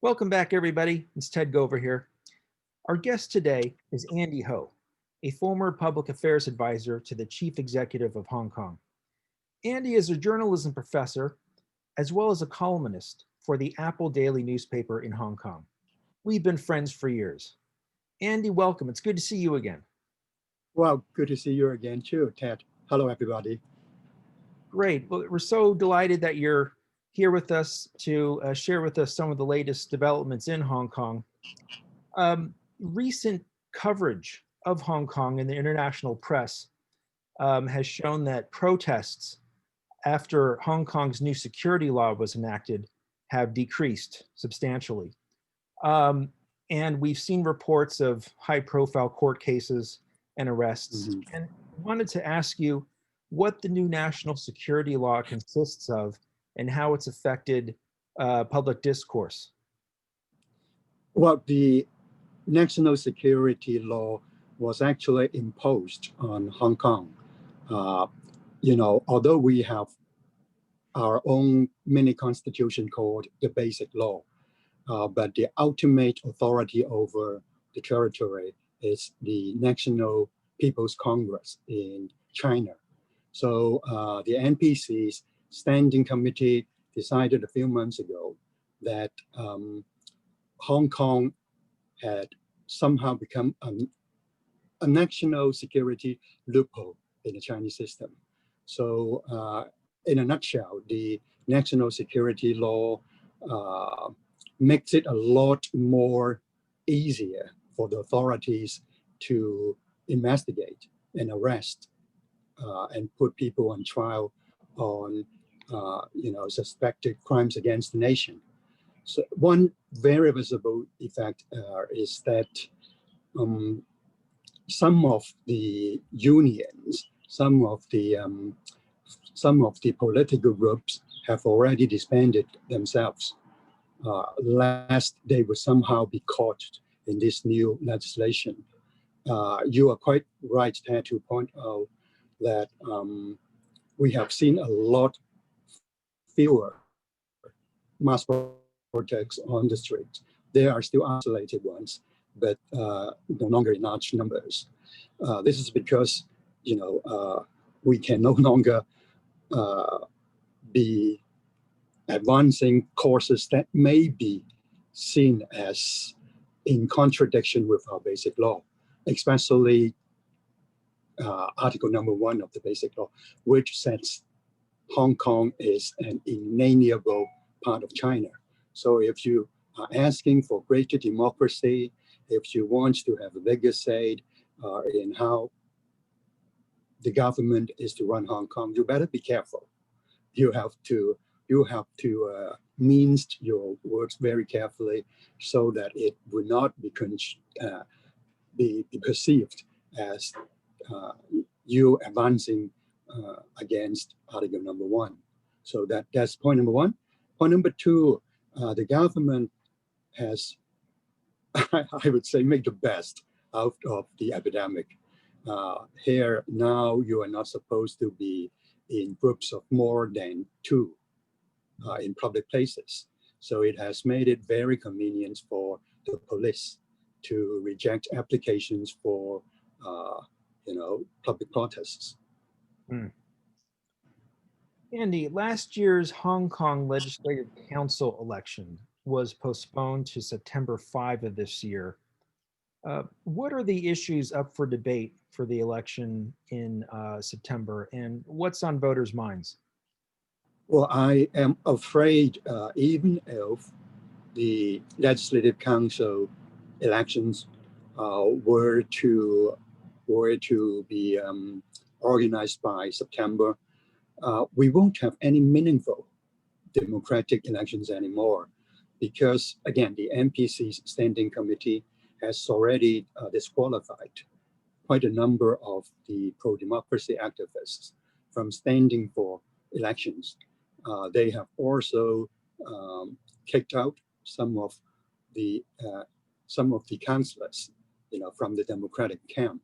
Welcome back, everybody. It's Ted Gover here. Our guest today is Andy Ho, a former public affairs advisor to the chief executive of Hong Kong. Andy is a journalism professor as well as a columnist for the Apple Daily newspaper in Hong Kong. We've been friends for years. Andy, welcome. It's good to see you again. Well, good to see you again too, Ted. Hello, everybody. Great. Well, we're so delighted that you're here with us to share with us some of the latest developments in Hong Kong. Recent coverage of Hong Kong in the international press has shown that protests after Hong Kong's new security law was enacted have decreased substantially. And we've seen reports of high-profile court cases and arrests. And I wanted to ask you what the new national security law consists of and how it's affected public discourse. Well, the national security law was actually imposed on Hong Kong. Although we have our own mini constitution called the Basic Law, but the ultimate authority over the territory is the National People's Congress in China. So the NPC's Standing Committee decided a few months ago that Hong Kong had somehow become a national security loophole in the Chinese system. So in a nutshell, the national security law makes it a lot more easier for the authorities to investigate and arrest and put people on trial on suspected crimes against the nation. So one very visible effect is that some of the unions, some of the political groups have already disbanded themselves, lest they would somehow be caught in this new legislation. You are quite right, Ted, to point out that we have seen a lot fewer mass protests on the streets. There are still isolated ones, but no longer in large numbers. This is because, we can no longer be advancing courses that may be seen as in contradiction with our basic law, especially Article number 1 of the Basic Law, which says Hong Kong is an inalienable part of China. So if you are asking for greater democracy, if you want to have a bigger say in how the government is to run Hong Kong, you better be careful. You have to mince your words very carefully so that it would not be perceived as you advancing against Article number 1. So that's point number 1. Point number 2, the government has, I would say, made the best out of the epidemic. Here now you are not supposed to be in groups of more than 2 in public places. So it has made it very convenient for the police to reject applications for public protests. Andy, last year's Hong Kong Legislative Council election was postponed to September 5 of this year. What are the issues up for debate for the election in September, and what's on voters' minds? Well, I am afraid even if the Legislative Council elections were to be organized by September, we won't have any meaningful democratic elections anymore, because again, the NPC's Standing Committee has already disqualified quite a number of the pro-democracy activists from standing for elections. They have also kicked out some of the councillors, from the Democratic camp.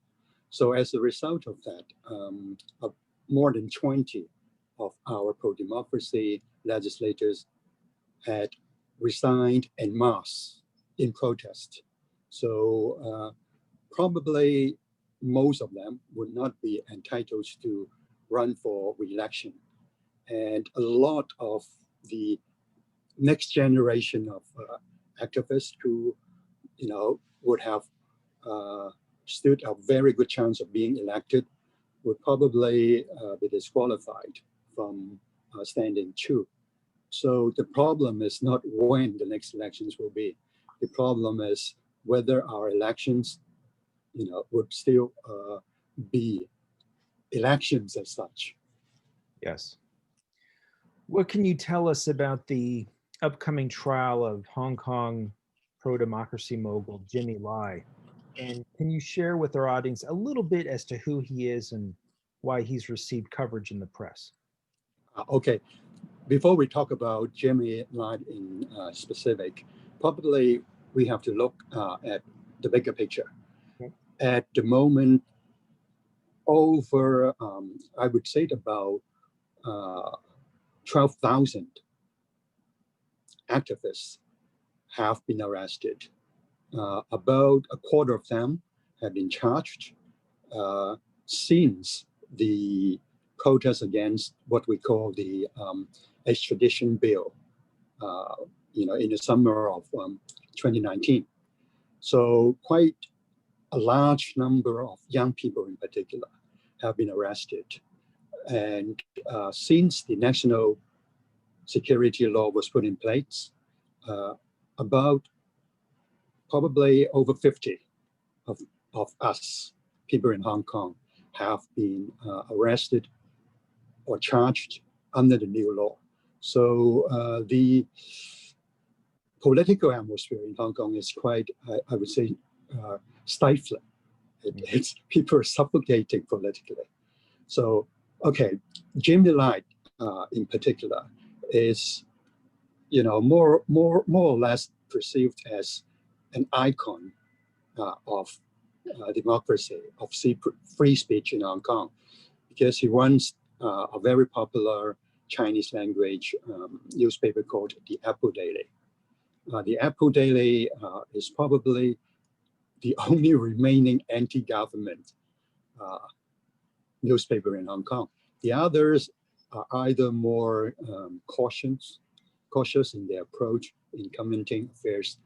So as a result of that, more than 20 of our pro-democracy legislators had resigned en masse in protest. So probably most of them would not be entitled to run for re-election. And a lot of the next generation of activists who, would have stood a very good chance of being elected would probably be disqualified from standing too. So the problem is not when the next elections will be. The problem is whether our elections, would still be elections as such. Yes. What can you tell us about the upcoming trial of Hong Kong pro-democracy mogul Jimmy Lai? And can you share with our audience a little bit as to who he is and why he's received coverage in the press? Okay, before we talk about Jimmy Lai in specific, probably we have to look at the bigger picture. Okay. At the moment, over, I would say about 12,000 activists have been arrested. About a quarter of them have been charged since the protest against what we call the extradition bill, in the summer of 2019. So quite a large number of young people in particular have been arrested. And since the national security law was put in place, about probably over 50 of us, people in Hong Kong, have been arrested or charged under the new law. So the political atmosphere in Hong Kong is quite, I would say, stifling. It's people are suffocating politically. So, okay, Jimmy Lai in particular is, more or less perceived as an icon of democracy, of free speech in Hong Kong, because he runs a very popular Chinese language newspaper called the Apple Daily. The Apple Daily is probably the only remaining anti-government newspaper in Hong Kong. The others are either more cautious in their approach in commenting affairs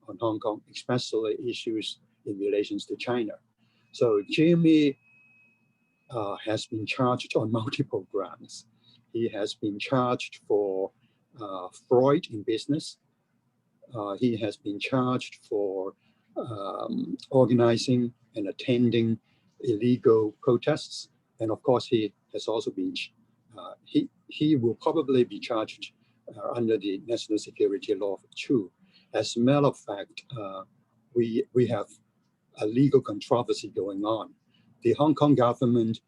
on Hong Kong, especially issues in relations to China. So Jimmy has been charged on multiple grounds. He has been charged for fraud in business. He has been charged for organizing and attending illegal protests. And of course, he has also been, he will probably be charged under the national security law too. As a matter of fact, we have a legal controversy going on. The Hong Kong government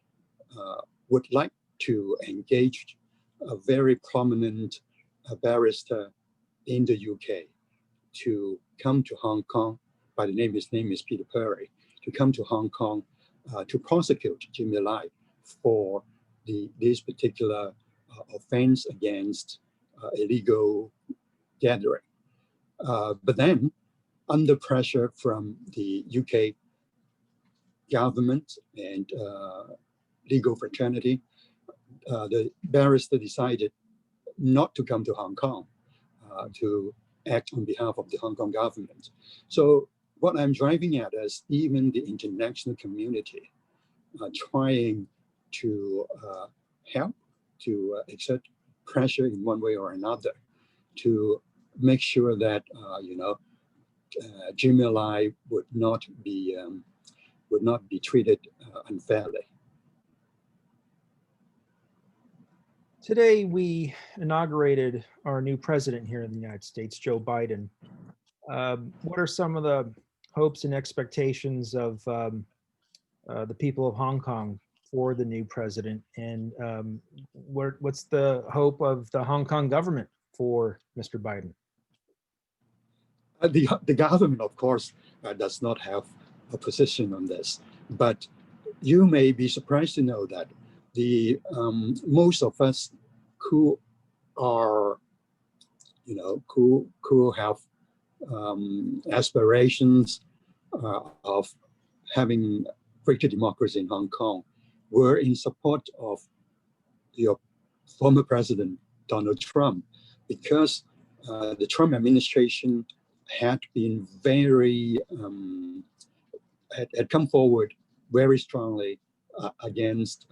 would like to engage a very prominent barrister in the UK to come to Hong Kong. His name is Peter Perry, to come to Hong Kong to prosecute Jimmy Lai for this particular offense against illegal gathering. But then, under pressure from the UK government and legal fraternity, the barrister decided not to come to Hong Kong to act on behalf of the Hong Kong government. So what I'm driving at is even the international community trying to help, to exert pressure in one way or another to make sure that Jimmy Lai would not be treated unfairly. Today, we inaugurated our new president here in the United States, Joe Biden. What are some of the hopes and expectations of the people of Hong Kong for the new president? And what's the hope of the Hong Kong government for Mr. Biden? The government, of course, does not have a position on this, but you may be surprised to know that the most of us who are who have aspirations of having greater democracy in Hong Kong were in support of your former president, Donald Trump, because the Trump administration had been very, had come forward very strongly against,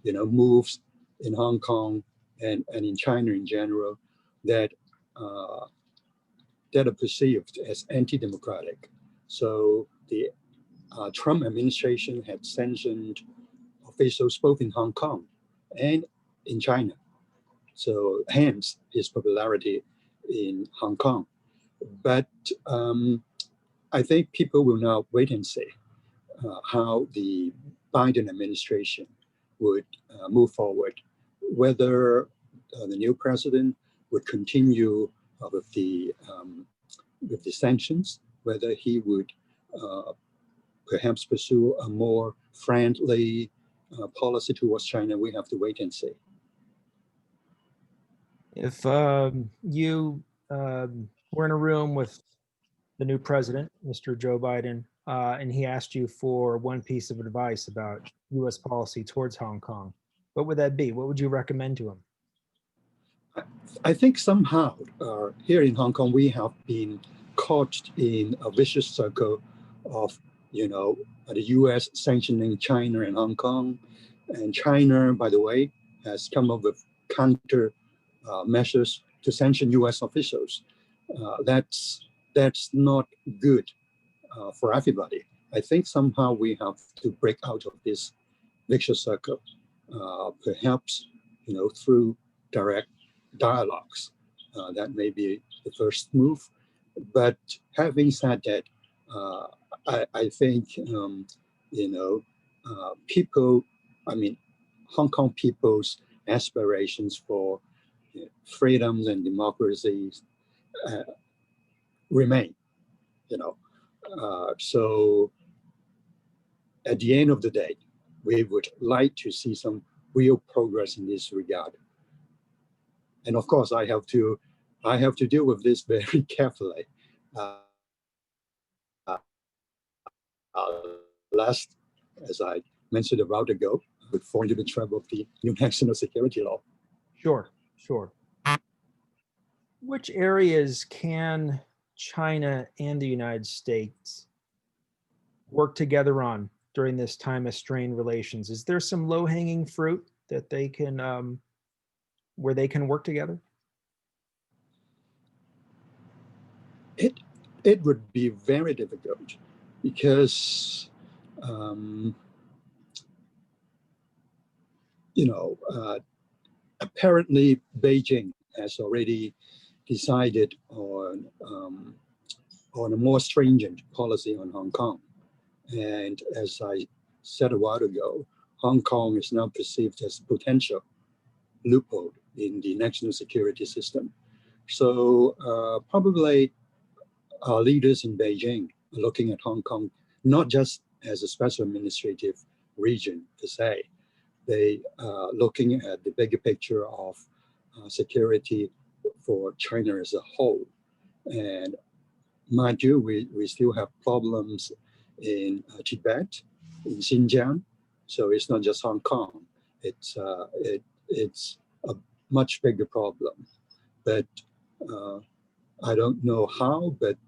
moves in Hong Kong and in China in general that that are perceived as anti-democratic. So the Trump administration had sanctioned officials both in Hong Kong and in China. So hence his popularity in Hong Kong. But I think people will now wait and see how the Biden administration would move forward, whether the new president would continue with the sanctions, whether he would perhaps pursue a more friendly policy towards China. We have to wait and see. If you were in a room with the new president, Mr. Joe Biden, and he asked you for one piece of advice about U.S. policy towards Hong Kong, what would that be? What would you recommend to him? I think somehow here in Hong Kong, we have been caught in a vicious circle of, the U.S. sanctioning China and Hong Kong. And China, by the way, has come up with counter measures to sanction U.S. officials. That's not good for everybody. I think somehow we have to break out of this vicious circle, perhaps, through direct dialogues. That may be the first move. But having said that, I think, people, Hong Kong people's aspirations for freedoms and democracies remain, so at the end of the day, we would like to see some real progress in this regard. And of course, I have to deal with this very carefully. Last, as I mentioned a while ago, would fall into the trap of the new national security law. Sure. Which areas can China and the United States work together on during this time of strained relations? Is there some low-hanging fruit that they can, where they can work together? It would be very difficult because, apparently Beijing has already decided on a more stringent policy on Hong Kong. And as I said a while ago, Hong Kong is now perceived as potential loophole in the national security system. So probably our leaders in Beijing are looking at Hong Kong not just as a special administrative region per se. They are looking at the bigger picture of security for China as a whole. And mind you, we still have problems in Tibet, in Xinjiang. So it's not just Hong Kong. It's a much bigger problem. But I don't know how, but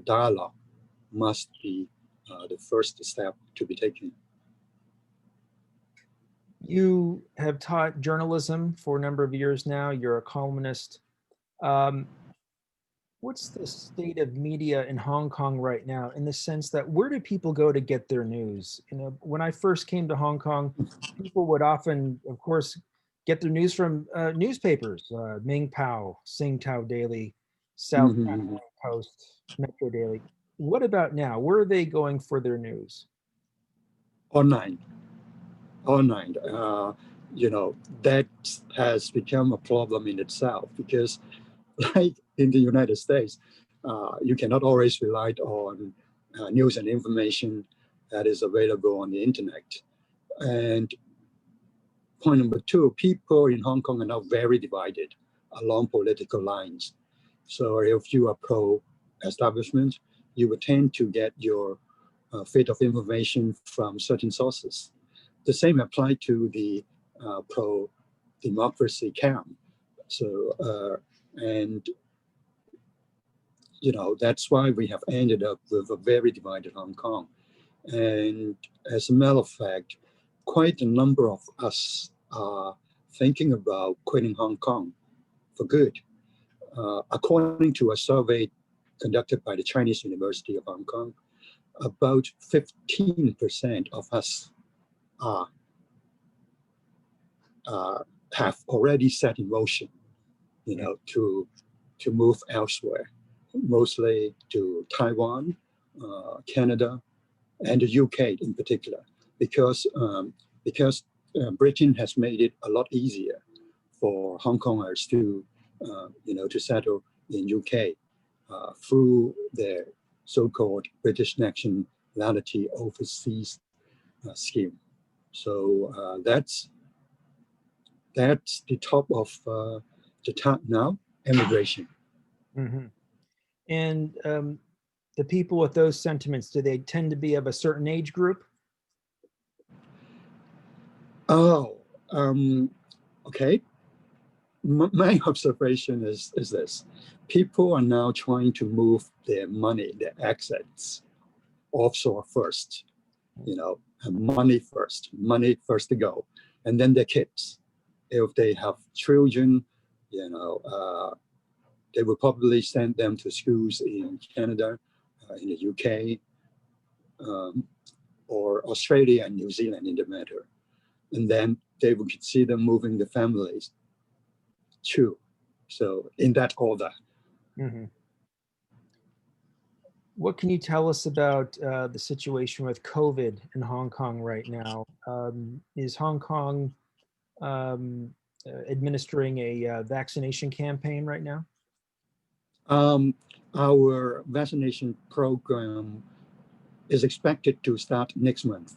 dialogue must be the first step to be taken. You have taught journalism for a number of years now. You're a columnist. What's the state of media in Hong Kong right now, in the sense that where do people go to get their news? When I first came to Hong Kong, people would often, of course, get their news from newspapers, Ming Pao, Sing Tao Daily, South China Post, Metro Daily. What about now? Where are they going for their news? Online. That has become a problem in itself because, like in the United States, you cannot always rely on news and information that is available on the internet. And point number two, people in Hong Kong are now very divided along political lines. So if you are pro-establishment, you would tend to get your feed of information from certain sources. The same applied to the pro-democracy camp. So, and that's why we have ended up with a very divided Hong Kong. And as a matter of fact, quite a number of us are thinking about quitting Hong Kong for good. According to a survey conducted by the Chinese University of Hong Kong, about 15% of us have already set in motion, to move elsewhere, mostly to Taiwan, Canada, and the UK in particular, because Britain has made it a lot easier for Hong Kongers to to settle in UK through their so-called British nationality overseas scheme. So that's the top of the top now, immigration. Mm-hmm. And the people with those sentiments, do they tend to be of a certain age group? Oh, okay. My observation is this. People are now trying to move their money, their assets offshore first, and money first to go, and then their kids. If they have children, they will probably send them to schools in Canada, in the UK, or Australia and New Zealand in the matter. And then they will consider moving the families too. So in that order. Mm-hmm. What can you tell us about the situation with COVID in Hong Kong right now? Is Hong Kong administering a vaccination campaign right now? Our vaccination program is expected to start next month.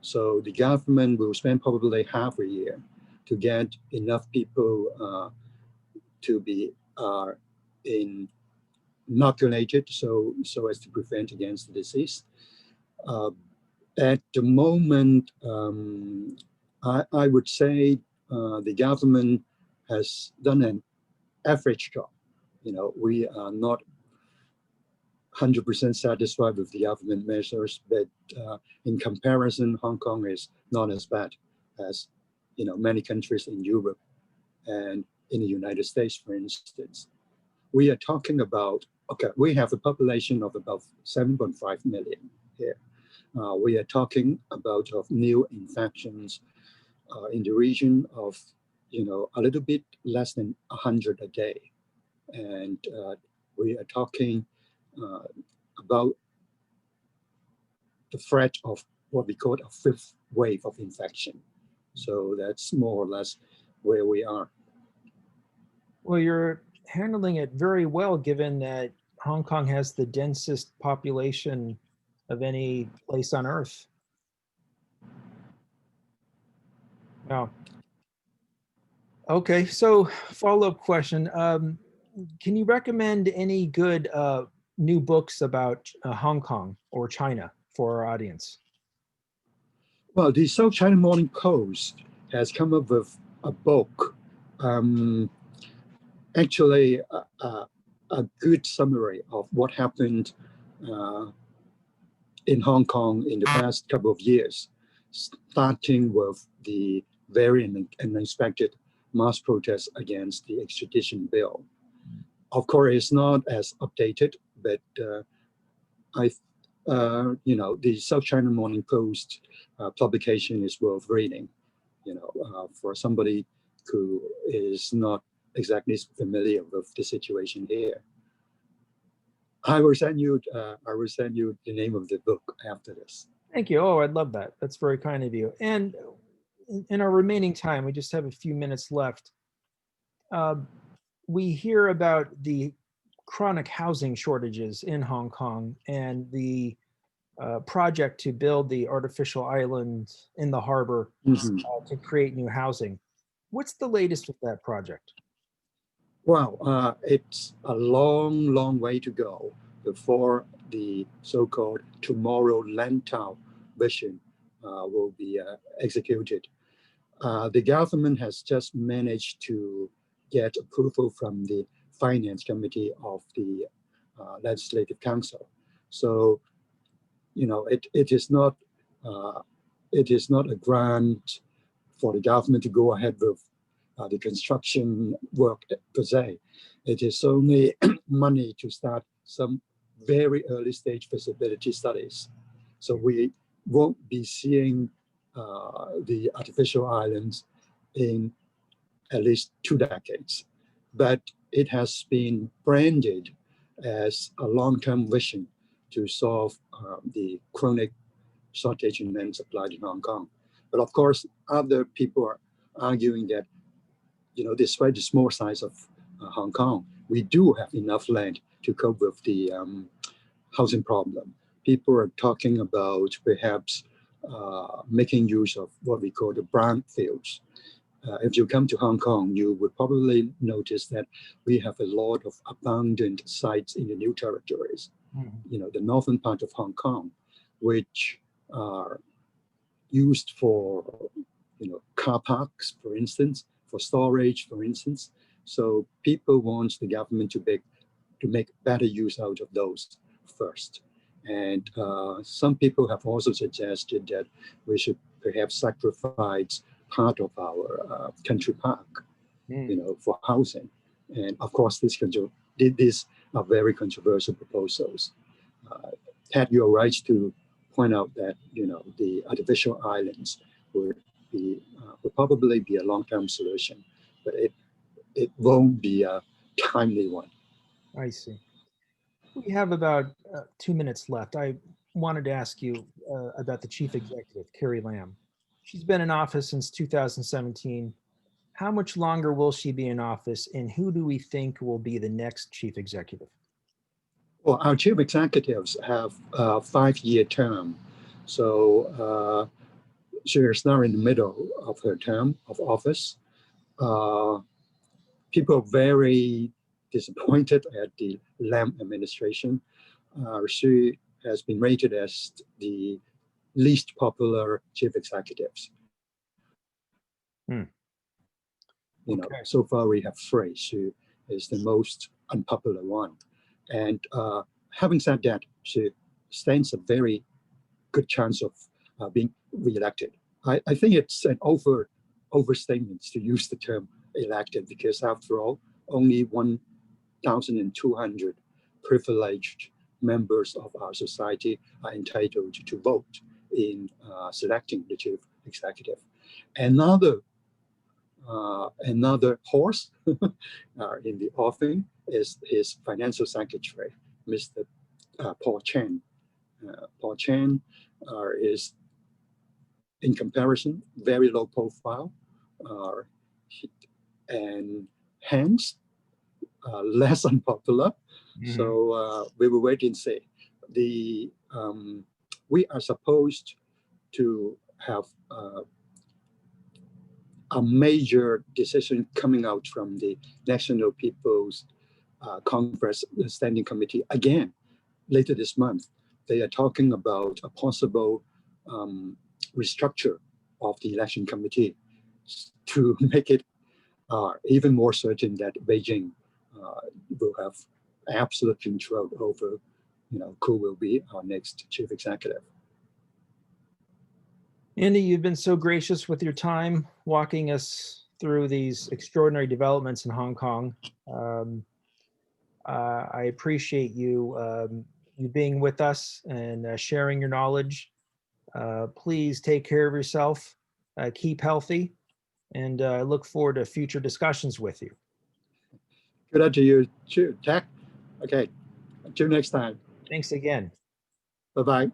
So the government will spend probably half a year to get enough people to be inoculated, so as to prevent against the disease. At the moment, I would say the government has done an average job. We are not 100% satisfied with the government measures, but in comparison, Hong Kong is not as bad as many countries in Europe and in the United States, for instance. We are talking about, we have a population of about 7.5 million here. We are talking about of new infections in the region of a little bit less than 100 a day, and we are talking about the threat of what we call a fifth wave of infection. So that's more or less where we are. Well, you're handling it very well, given that Hong Kong has the densest population of any place on Earth. Wow. Okay, so follow-up question. Can you recommend any good new books about Hong Kong or China for our audience? Well, the South China Morning Post has come up with a book, actually a good summary of what happened in Hong Kong in the past couple of years, starting with the very unexpected mass protests against the extradition bill. Of course, it's not as updated, but the South China Morning Post publication is worth reading. For somebody who is not exactly familiar with the situation here. I will send you the name of the book after this. Thank you. Oh, I'd love that. That's very kind of you. And in our remaining time, we just have a few minutes left. We hear about the chronic housing shortages in Hong Kong and the project to build the artificial island in the harbor to create new housing. What's the latest with that project? Well, it's a long, long way to go before the so-called tomorrow Lantau vision will be executed. The government has just managed to get approval from the Finance Committee of the Legislative Council. So, you know, it is not a grant for the government to go ahead with the construction work per se. It is only money to start some very early stage feasibility studies. So we won't be seeing the artificial islands in at least 2 decades. But it has been branded as a long-term vision to solve the chronic shortage in land supply in Hong Kong. But of course, other people are arguing that, you know, despite the small size of Hong Kong, we do have enough land to cope with the housing problem. People are talking about perhaps making use of what we call the brownfields. If you come to Hong Kong, you would probably notice that we have a lot of abandoned sites in the new territories. You know, the northern part of Hong Kong, which are used for, you know, car parks, for instance, for storage, for instance. So people want the government to make better use out of those first. And some people have also suggested that we should perhaps sacrifice part of our country park, you know, for housing. And of course, these are very controversial proposals. Ted, you're right to point out that, you know, the artificial islands would probably be a long-term solution, but it won't be a timely one. I see. We have about 2 minutes left. I wanted to ask you about the chief executive, Carrie Lam. She's been in office since 2017. How much longer will she be in office, and who do we think will be the next chief executive? Well, our chief executives have a 5-year term. So she is now in the middle of her term of office. People are very disappointed at the Lam administration. She has been rated as the least popular chief executives. You know, so far we have three. She is the most unpopular one. And having said that, she stands a very good chance of being reelected. I think it's an overstatement to use the term elected, because after all, only 1,200 privileged members of our society are entitled to vote in selecting the chief executive. Another horse in the offing is his financial secretary, Mr. Paul Chan. Paul Chan is, in comparison, very low profile, and hence less unpopular. So we will wait and see. We are supposed to have a major decision coming out from the National People's Congress Standing Committee again later this month. They are talking about a possible restructure of the election committee to make it even more certain that Beijing will have absolute control over, you know, who will be our next chief executive. Andy, you've been so gracious with your time, walking us through these extraordinary developments in Hong Kong. I appreciate you being with us and sharing your knowledge. Please take care of yourself, keep healthy, and I look forward to future discussions with you. Good luck to you too, Jack. Okay, until next time. Thanks again. Bye-bye.